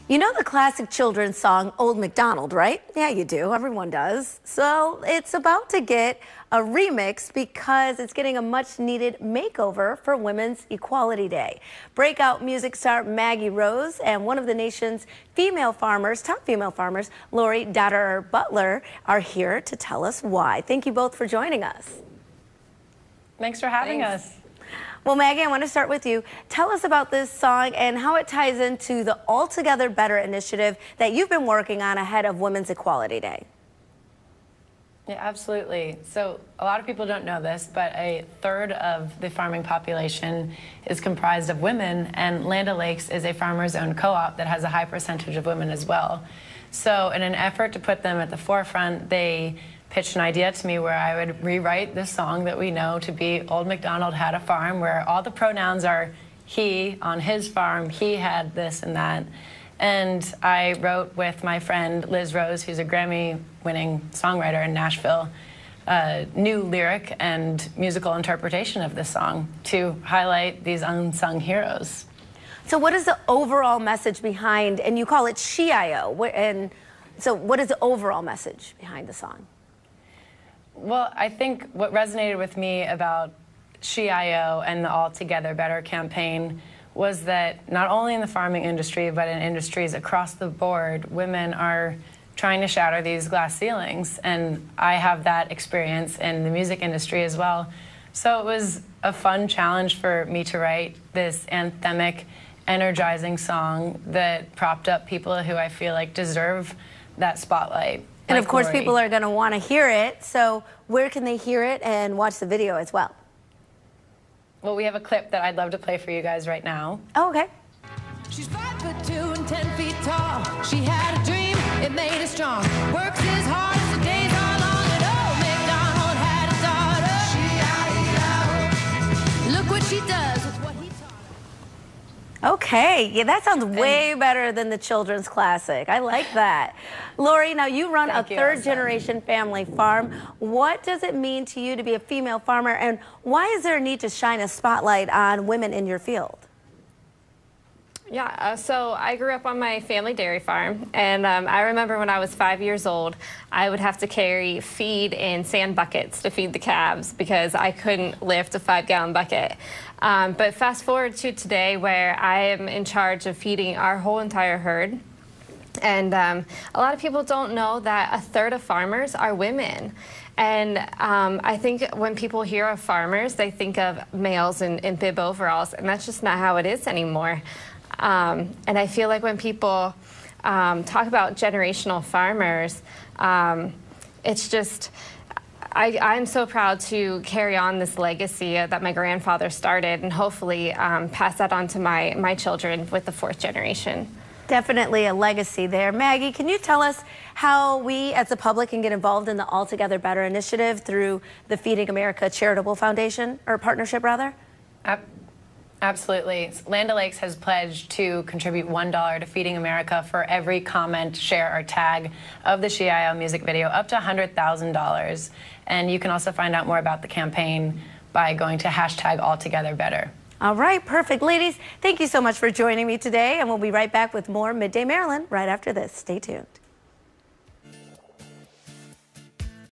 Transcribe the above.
You know the classic children's song, Old MacDonald, right? Yeah, you do. Everyone does. So it's about to get a remix because it's getting a much-needed makeover for Women's Equality Day. Breakout music star Maggie Rose and one of the nation's female farmers, top female farmers, Dotterer Butler, are here to tell us why. Thank you both for joining us. Thanks for having us. Well, Maggie, I want to start with you. Tell us about this song and how it ties into the Altogether Better initiative that you've been working on ahead of Women's Equality Day. Yeah, absolutely. So a lot of people don't know this, but a third of the farming population is comprised of women, and Land O'Lakes is a farmers-owned co-op that has a high percentage of women as well. So in an effort to put them at the forefront, they pitched an idea to me where I would rewrite this song that we know to be Old MacDonald Had a Farm, where all the pronouns are he, on his farm, he had this and that. And I wrote with my friend Liz Rose, who's a Grammy-winning songwriter in Nashville, a new lyric and musical interpretation of this song to highlight these unsung heroes. So what is the overall message behind, and you call it She-I-O, and so what is the overall message behind the song? Well, I think what resonated with me about She-I-O and the Altogether Better campaign was that not only in the farming industry, but in industries across the board, women are trying to shatter these glass ceilings. And I have that experience in the music industry as well. So it was a fun challenge for me to write this anthemic, energizing song that propped up people who I feel like deserve that spotlight. And of course, people are going to want to hear it. So where can they hear it and watch the video as well? Well, we have a clip that I'd love to play for you guys right now. Oh, okay. She's 5'2" and 10 feet tall. She had a dream, it made her strong. Works as hard as the days are long. And old MacDonald had a daughter. She-I-O. Look what she does with what he taught. Okay, yeah, that sounds way better than the children's classic. I like that. Lori, now you run a third-generation family farm. What does it mean to you to be a female farmer, and why is there a need to shine a spotlight on women in your field? Yeah, so I grew up on my family dairy farm, and I remember when I was 5 years old, I would have to carry feed in sand buckets to feed the calves because I couldn't lift a 5-gallon bucket. But fast forward to today, where I am in charge of feeding our whole entire herd. And a lot of people don't know that a third of farmers are women. And I think when people hear of farmers, they think of males in bib overalls, and that's just not how it is anymore. And I feel like when people talk about generational farmers, it's just, I'm so proud to carry on this legacy that my grandfather started and hopefully pass that on to my children with the 4th generation. Definitely a legacy there. Maggie, can you tell us how we as the public can get involved in the Altogether Better initiative through the Feeding America Charitable Foundation, or partnership rather? Absolutely. Land O'Lakes has pledged to contribute $1 to Feeding America for every comment, share, or tag of the She-I-O music video, up to $100,000. And you can also find out more about the campaign by going to #AltogetherBetter. All right, perfect. Ladies, thank you so much for joining me today, and we'll be right back with more Midday Maryland right after this. Stay tuned.